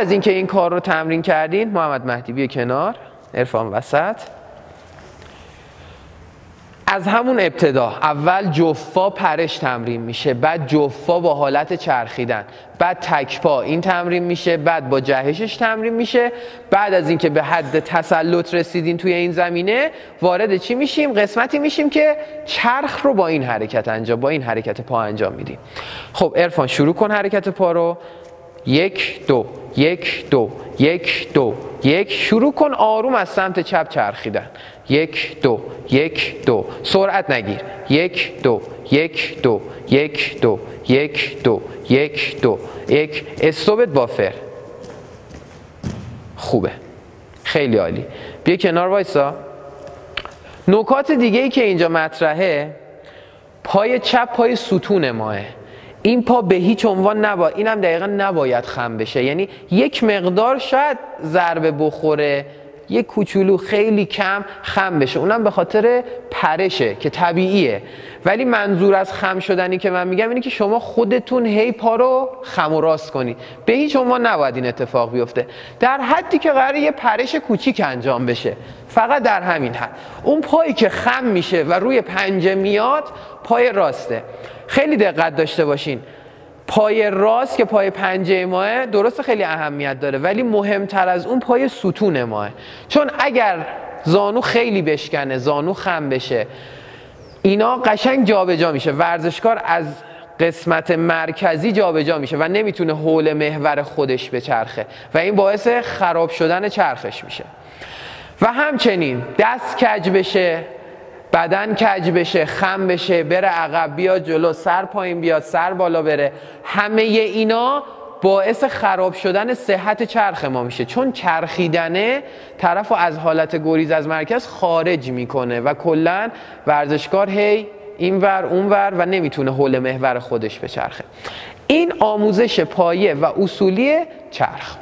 از اینکه این کار رو تمرین کردین، محمد مهدی بیا کنار، عرفان وسط. از همون ابتدا اول جفا پرش تمرین میشه، بعد جفا با حالت چرخیدن، بعد تکپا این تمرین میشه، بعد با جهشش تمرین میشه. بعد از اینکه به حد تسلط رسیدین توی این زمینه، وارد چی میشیم؟ قسمتی میشیم که چرخ رو با این حرکت پا انجام میدیم. خب عرفان شروع کن حرکت پا رو. 1 2 1 2 1 2 1. شروع کن آروم از سمت چپ چرخیدن. 1 2 1 2. سرعت نگیر. 1 2 1 2 1 2 1 2 1 2 1. استوبت بافر. خوبه، خیلی عالی. بیا کنار وایسا. نکات دیگه ای که اینجا مطرحه، پای چپ پای ستون ماه. این پا به هیچ عنوان نباید، اینم دقیقا نباید خم بشه. یعنی یک مقدار شاید ضربه بخوره، یک کوچولو خیلی کم خم بشه، اونم به خاطر پرشه که طبیعیه. ولی منظور از خم شدنی که من میگم اینه که شما خودتون هی پا رو خم و راست کنید. به هیچ عنوان نباید این اتفاق بیفته، در حدی که قراره یه پرش کوچیک انجام بشه، فقط در همین حد. اون پایی که خم میشه و روی پنجه میاد پای راسته. خیلی دقت داشته باشین، پای راست که پای پنجه ماه درست خیلی اهمیت داره، ولی مهمتر از اون پای ستون ماه. چون اگر زانو خیلی بشکنه، زانو خم بشه، اینا قشنگ جابجا میشه. ورزشکار از قسمت مرکزی جابجا میشه و نمیتونه حول محور خودش بچرخه و این باعث خراب شدن چرخش میشه. و همچنین دست کج بشه، بدن کج بشه، خم بشه، بره عقب بیاد جلو، سر پایین بیاد، سر بالا بره، همه اینا باعث خراب شدن صحت چرخ ما میشه. چون چرخیدنه طرف رو از حالت گریز از مرکز خارج میکنه و کلا ورزشکار هی اینور اونور و نمیتونه حول محور خودش بچرخه. این آموزش پایه و اصولی چرخ.